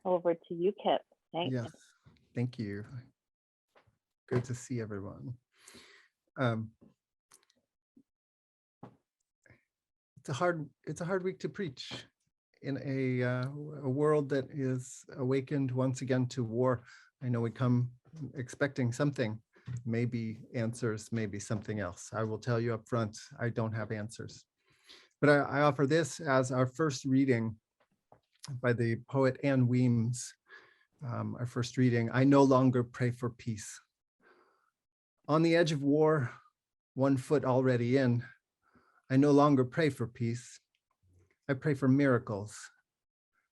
over to you, Kipp. Thanks. Yes, thank you. Good to see everyone. It's a hard week to preach in a world that is awakened once again to war. I know we come expecting something, maybe answers, maybe something else. I will tell you up front, I don't have answers. But I offer this as our first reading by the poet Anne Weems. Our first reading, I no longer pray for peace. On the edge of war, 1 foot already in, I no longer pray for peace. I pray for miracles.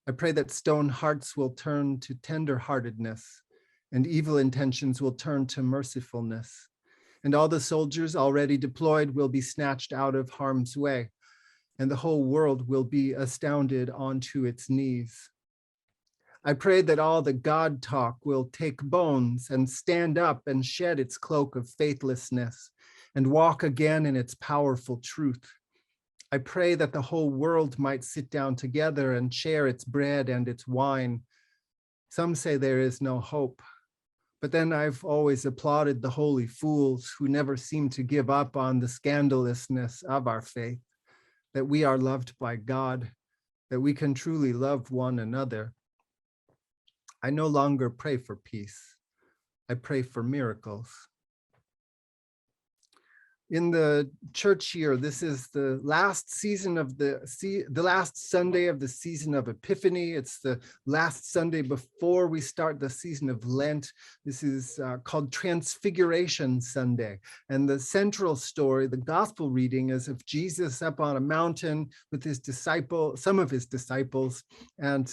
I pray that stone hearts will turn to tender-heartedness and evil intentions will turn to mercifulness. And all the soldiers already deployed will be snatched out of harm's way, and the whole world will be astounded onto its knees. I pray that all the God talk will take bones and stand up and shed its cloak of faithlessness and walk again in its powerful truth. I pray that the whole world might sit down together and share its bread and its wine. Some say there is no hope, but then I've always applauded the holy fools who never seem to give up on the scandalousness of our faith, that we are loved by God, that we can truly love one another. I no longer pray for peace. I pray for miracles. In the church year, this is the last season of the last Sunday of the season of Epiphany. It's the last Sunday before we start the season of Lent. This is called Transfiguration Sunday. And the central story, the gospel reading, is of Jesus up on a mountain with his some of his disciples, and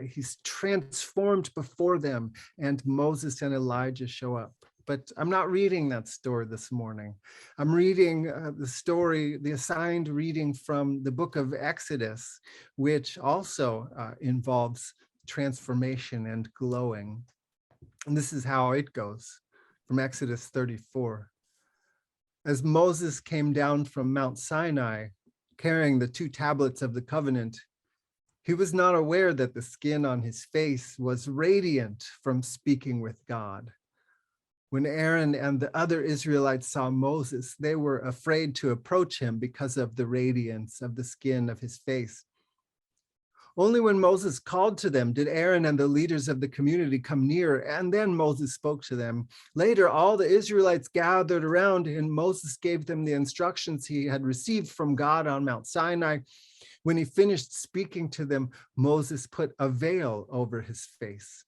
he's transformed before them, and Moses and Elijah show up. But I'm not reading that story this morning. I'm reading the assigned reading from the book of Exodus, which also involves transformation and glowing. And this is how it goes from Exodus 34. As Moses came down from Mount Sinai, carrying the 2 tablets of the covenant, he was not aware that the skin on his face was radiant from speaking with God. When Aaron and the other Israelites saw Moses, they were afraid to approach him because of the radiance of the skin of his face. Only when Moses called to them did Aaron and the leaders of the community come near, and then Moses spoke to them. Later, all the Israelites gathered around, and Moses gave them the instructions he had received from God on Mount Sinai. When he finished speaking to them, Moses put a veil over his face.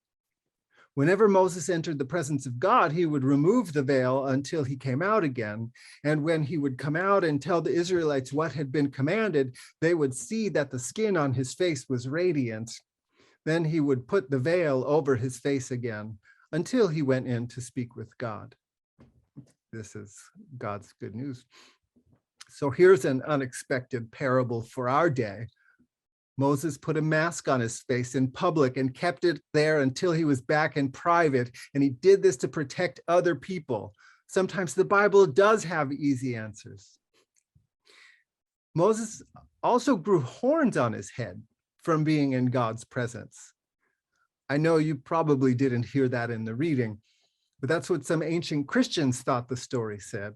Whenever Moses entered the presence of God, he would remove the veil until he came out again. And when he would come out and tell the Israelites what had been commanded, they would see that the skin on his face was radiant. Then he would put the veil over his face again until he went in to speak with God. This is God's good news. So here's an unexpected parable for our day. Moses put a mask on his face in public and kept it there until he was back in private. And he did this to protect other people. Sometimes the Bible does have easy answers. Moses also grew horns on his head from being in God's presence. I know you probably didn't hear that in the reading, but that's what some ancient Christians thought the story said.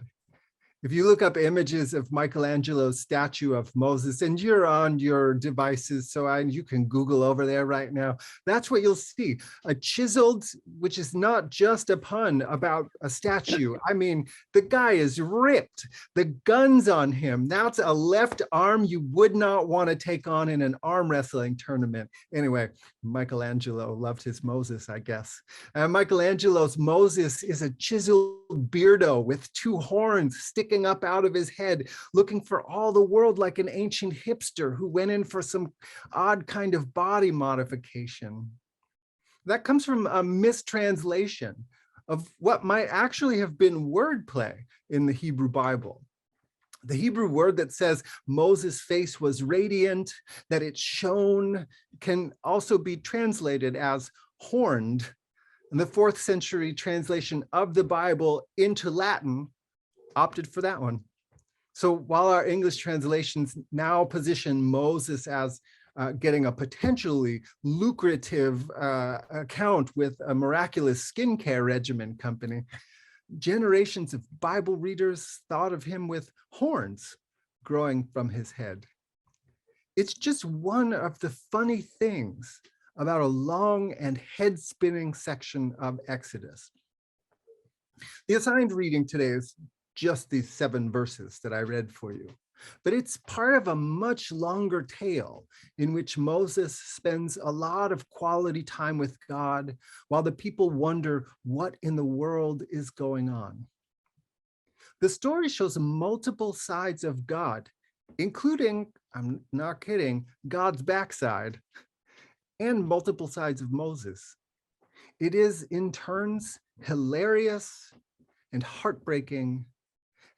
If you look up images of Michelangelo's statue of Moses, and you're on your devices, so you can Google over there right now, that's what you'll see. A chiseled, which is not just a pun about a statue. I mean, the guy is ripped. The guns on him, that's a left arm you would not want to take on in an arm wrestling tournament. Anyway, Michelangelo loved his Moses, I guess. Michelangelo's Moses is a chiseled beardo with 2 horns sticking up out of his head, looking for all the world like an ancient hipster who went in for some odd kind of body modification. That comes from a mistranslation of what might actually have been wordplay in the Hebrew Bible. The Hebrew word that says Moses' face was radiant, that it shone, can also be translated as horned. And the 4th century translation of the Bible into Latin opted for that one. So while our English translations now position Moses as getting a potentially lucrative account with a miraculous skincare regimen company, generations of Bible readers thought of him with horns growing from his head. It's just one of the funny things about a long and head-spinning section of Exodus. The assigned reading today is just these 7 verses that I read for you, but it's part of a much longer tale in which Moses spends a lot of quality time with God while the people wonder what in the world is going on. The story shows multiple sides of God, including, I'm not kidding, God's backside, and multiple sides of Moses. It is in turns hilarious and heartbreaking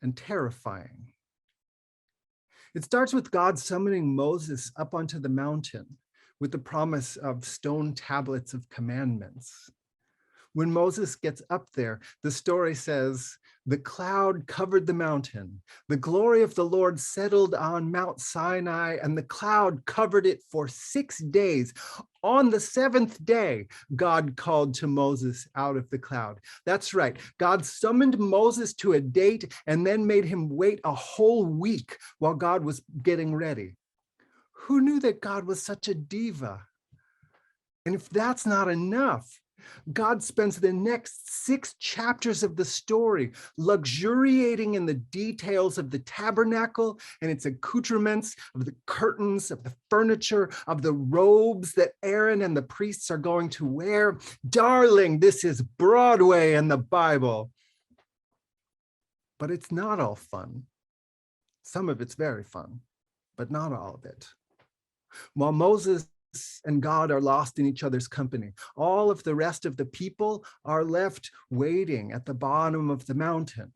and terrifying. It starts with God summoning Moses up onto the mountain with the promise of stone tablets of commandments. When Moses gets up there, the story says, the cloud covered the mountain. The glory of the Lord settled on Mount Sinai, and the cloud covered it for 6 days. On the 7th day, God called to Moses out of the cloud. That's right. God summoned Moses to a date and then made him wait a whole week while God was getting ready. Who knew that God was such a diva? And if that's not enough, God spends the next 6 chapters of the story luxuriating in the details of the tabernacle and its accoutrements, of the curtains, of the furniture, of the robes that Aaron and the priests are going to wear. Darling, this is Broadway in the Bible. But it's not all fun. Some of it's very fun, but not all of it. While Moses and God are lost in each other's company, all of the rest of the people are left waiting at the bottom of the mountain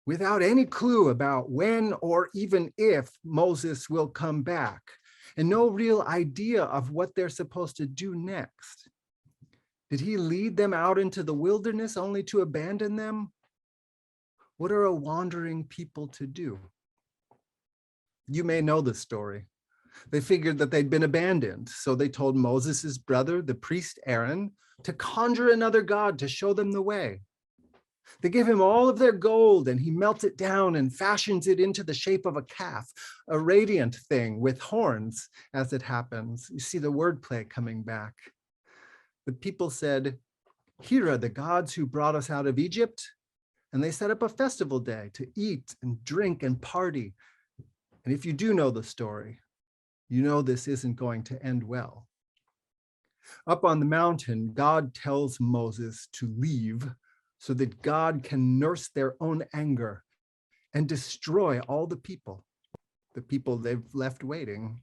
without any clue about when or even if Moses will come back, and no real idea of what they're supposed to do next. Did he lead them out into the wilderness only to abandon them? What are a wandering people to do? You may know the story. They figured that they'd been abandoned, so they told Moses' brother, the priest Aaron, to conjure another god to show them the way. They give him all of their gold, and he melts it down and fashions it into the shape of a calf, a radiant thing with horns, as it happens. You see the wordplay coming back. The people said, "Here are the gods who brought us out of Egypt," and they set up a festival day to eat and drink and party. And if you do know the story, you know this isn't going to end well. Up on the mountain, God tells Moses to leave so that God can nurse their own anger and destroy all the people they've left waiting.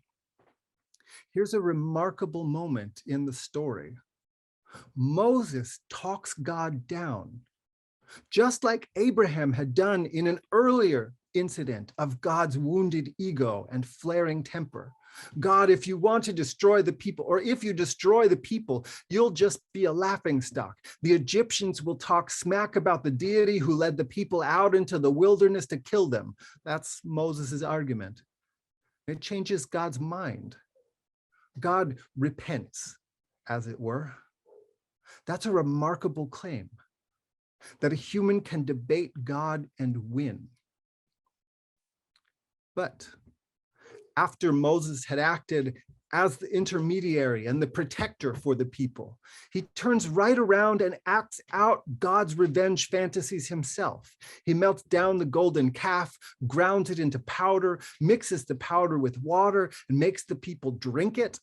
Here's a remarkable moment in the story. Moses talks God down, just like Abraham had done in an earlier incident of God's wounded ego and flaring temper. God, if you want to destroy the people, or if you destroy the people, you'll just be a laughingstock. The Egyptians will talk smack about the deity who led the people out into the wilderness to kill them. That's Moses' argument. It changes God's mind. God repents, as it were. That's a remarkable claim, that a human can debate God and win. But after Moses had acted as the intermediary and the protector for the people, he turns right around and acts out God's revenge fantasies himself. He melts down the golden calf, grounds it into powder, mixes the powder with water, and makes the people drink it.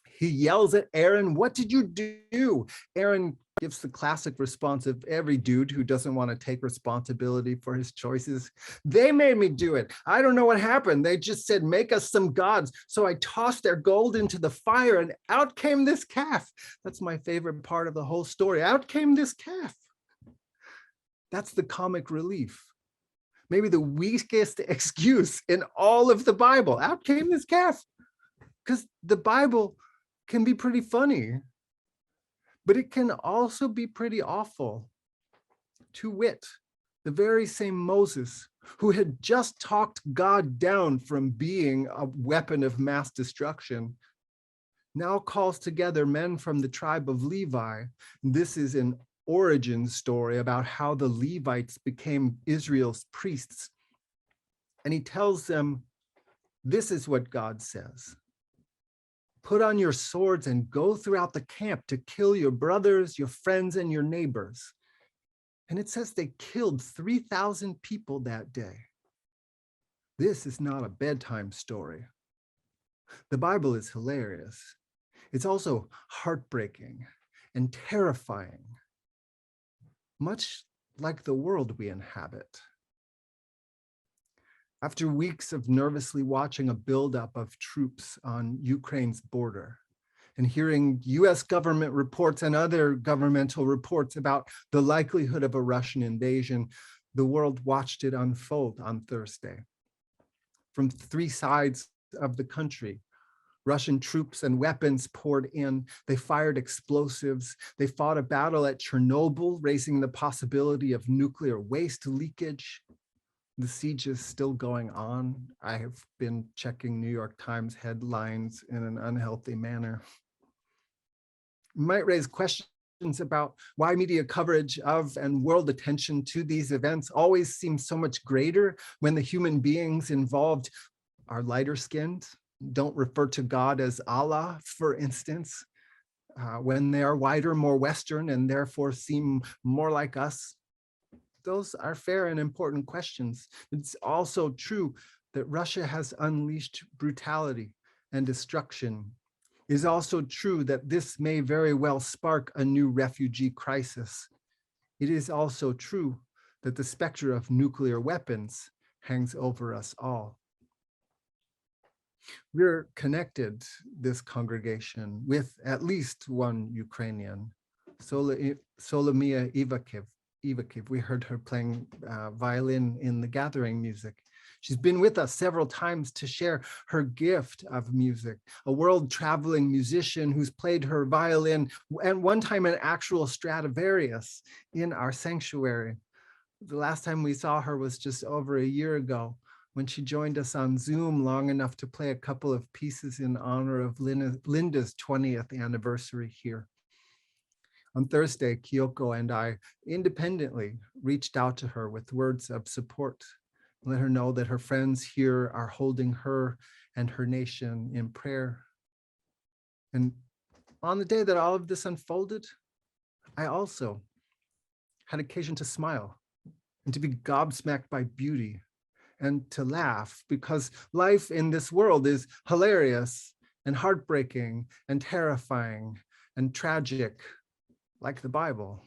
He yells at Aaron, "What did you do?" Aaron gives the classic response of every dude who doesn't want to take responsibility for his choices. "They made me do it. I don't know what happened. They just said, 'Make us some gods.' So I tossed their gold into the fire and out came this calf." That's my favorite part of the whole story. Out came this calf. That's the comic relief. Maybe the weakest excuse in all of the Bible. Out came this calf. Because the Bible can be pretty funny, but it can also be pretty awful. To wit, The very same Moses who had just talked God down from being a weapon of mass destruction, now calls together men from the tribe of Levi. This is an origin story about how the Levites became Israel's priests. And he tells them, this is what God says. Put on your swords and go throughout the camp to kill your brothers, your friends, and your neighbors. And it says they killed 3,000 people that day. This is not a bedtime story. The Bible is hilarious. It's also heartbreaking and terrifying, much like the world we inhabit. After weeks of nervously watching a buildup of troops on Ukraine's border and hearing US government reports and other governmental reports about the likelihood of a Russian invasion, the world watched it unfold on Thursday. From three sides of the country, Russian troops and weapons poured in. They fired explosives. They fought a battle at Chernobyl, raising the possibility of nuclear waste leakage. The siege is still going on. I have been checking New York Times headlines in an unhealthy manner. It might raise questions about why media coverage of and world attention to these events always seems so much greater when the human beings involved are lighter skinned, don't refer to God as Allah, for instance, when they are whiter, more Western, and therefore seem more like us. Those are fair and important questions. It's also true that Russia has unleashed brutality and destruction. It is also true that this may very well spark a new refugee crisis. It is also true that the specter of nuclear weapons hangs over us all. We're connected, this congregation, with at least one Ukrainian, Solomia Ivakiv. We heard her playing violin in the gathering music. She's been with us several times to share her gift of music, a world-traveling musician who's played her violin and one time an actual Stradivarius in our sanctuary. The last time we saw her was just over a year ago, when she joined us on Zoom long enough to play a couple of pieces in honor of Linda's 20th anniversary here. On Thursday, Kyoko and I independently reached out to her with words of support, let her know that her friends here are holding her and her nation in prayer. And on the day that all of this unfolded, I also had occasion to smile and to be gobsmacked by beauty and to laugh, because life in this world is hilarious and heartbreaking and terrifying and tragic, like the Bible.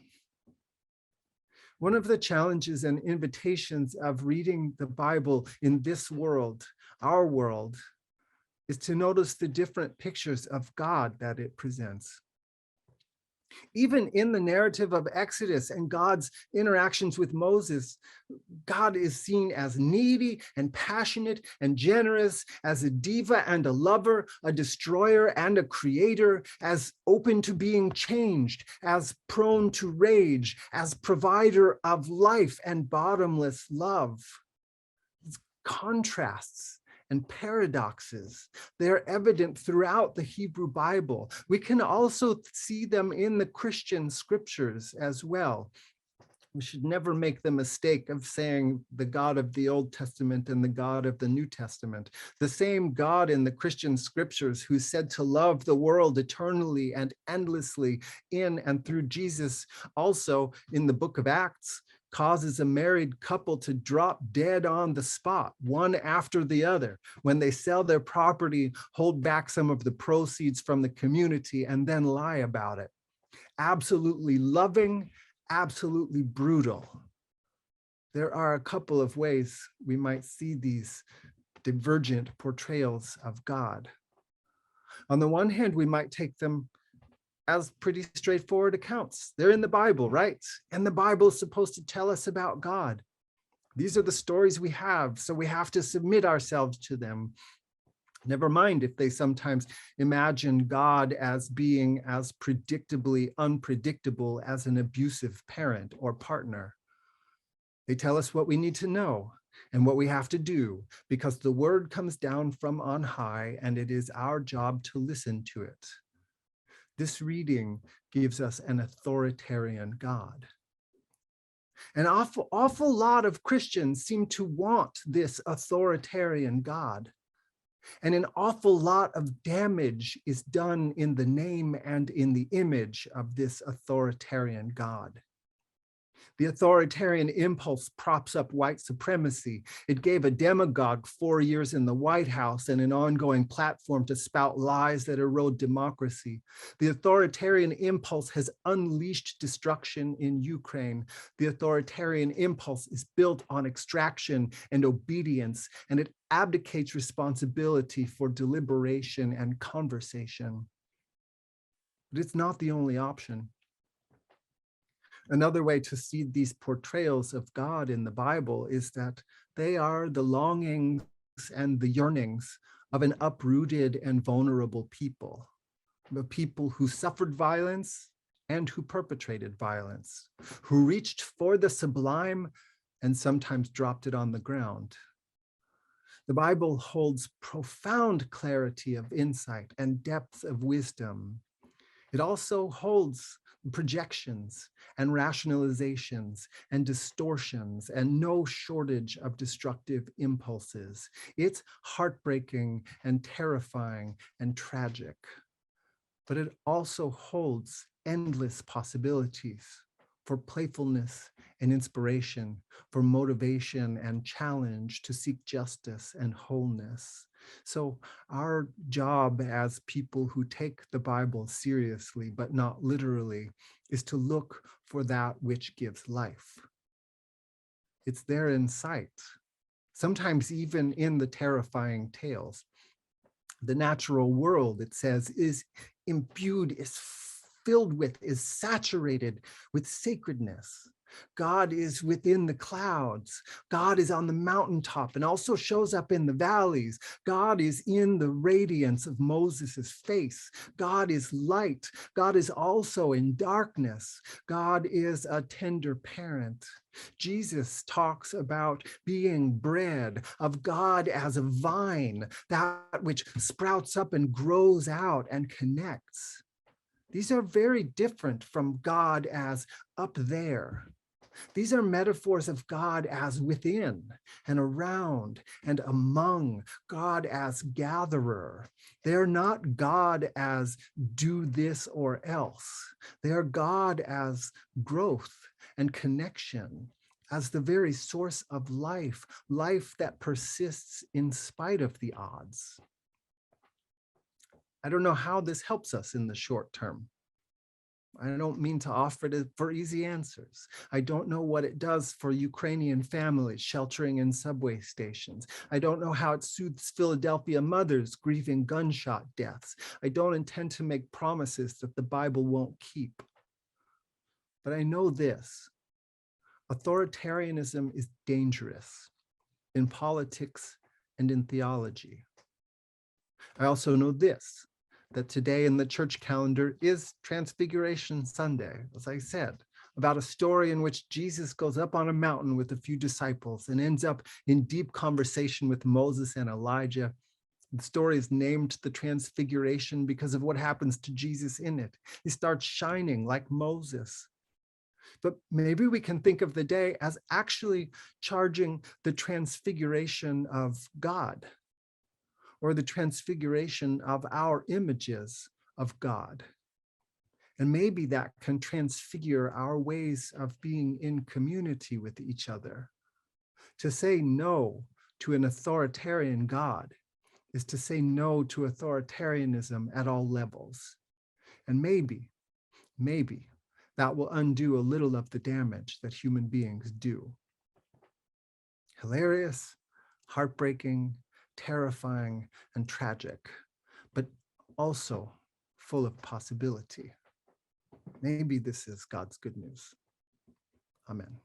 One of the challenges and invitations of reading the Bible in this world, our world, is to notice the different pictures of God that it presents. Even in the narrative of Exodus and God's interactions with Moses, God is seen as needy and passionate and generous, as a diva and a lover, a destroyer and a creator, as open to being changed, as prone to rage, as provider of life and bottomless love. These contrasts and paradoxes, they're evident throughout the Hebrew Bible. We can also see them in the Christian scriptures as well. We should never make the mistake of saying the God of the Old Testament and the God of the New Testament. The same God in the Christian scriptures who said to love the world eternally and endlessly in and through Jesus, also in the book of Acts, causes a married couple to drop dead on the spot, one after the other, when they sell their property, hold back some of the proceeds from the community, and then lie about it. Absolutely loving, absolutely brutal. There are a couple of ways we might see these divergent portrayals of God. On the one hand, we might take them as pretty straightforward accounts. They're in the Bible, right? And the Bible is supposed to tell us about God. These are the stories we have, so we have to submit ourselves to them. Never mind if they sometimes imagine God as being as predictably unpredictable as an abusive parent or partner. They tell us what we need to know and what we have to do, because the word comes down from on high and it is our job to listen to it. This reading gives us an authoritarian God. An awful lot of Christians seem to want this authoritarian God. And an awful lot of damage is done in the name and in the image of this authoritarian God. The authoritarian impulse props up white supremacy. It gave a demagogue 4 years in the White House and an ongoing platform to spout lies that erode democracy. The authoritarian impulse has unleashed destruction in Ukraine. The authoritarian impulse is built on extraction and obedience, and it abdicates responsibility for deliberation and conversation. But it's not the only option. Another way to see these portrayals of God in the Bible is that they are the longings and the yearnings of an uprooted and vulnerable people, the people who suffered violence and who perpetrated violence, who reached for the sublime and sometimes dropped it on the ground. The Bible holds profound clarity of insight and depth of wisdom. It also holds projections and rationalizations and distortions and no shortage of destructive impulses. It's heartbreaking and terrifying and tragic, but it also holds endless possibilities for playfulness and inspiration, for motivation and challenge to seek justice and wholeness. So our job as people who take the Bible seriously, but not literally, is to look for that which gives life. It's there in sight, sometimes even in the terrifying tales. The natural world, it says, is imbued, is filled with, is saturated with sacredness. God is within the clouds. God is on the mountaintop and also shows up in the valleys. God is in the radiance of Moses's face. God is light. God is also in darkness. God is a tender parent. Jesus talks about being bread, of God as a vine, that which sprouts up and grows out and connects. These are very different from God as up there. These are metaphors of God as within and around and among, God as gatherer. They're not God as do this or else. They are God as growth and connection, as the very source of life, life that persists in spite of the odds. I don't know how this helps us in the short term. I don't mean to offer it for easy answers. I don't know what it does for Ukrainian families sheltering in subway stations. I don't know how it soothes Philadelphia mothers grieving gunshot deaths. I don't intend to make promises that the Bible won't keep. But I know this: authoritarianism is dangerous in politics and in theology. I also know this: that today in the church calendar is Transfiguration Sunday, as I said, about a story in which Jesus goes up on a mountain with a few disciples and ends up in deep conversation with Moses and Elijah. The story is named the Transfiguration because of what happens to Jesus in it. He starts shining like Moses. But maybe we can think of the day as actually charging the transfiguration of God, or the transfiguration of our images of God. And maybe that can transfigure our ways of being in community with each other. To say no to an authoritarian God is to say no to authoritarianism at all levels. And maybe that will undo a little of the damage that human beings do. Hilarious, heartbreaking, terrifying, and tragic, but also full of possibility. Maybe this is God's good news. Amen.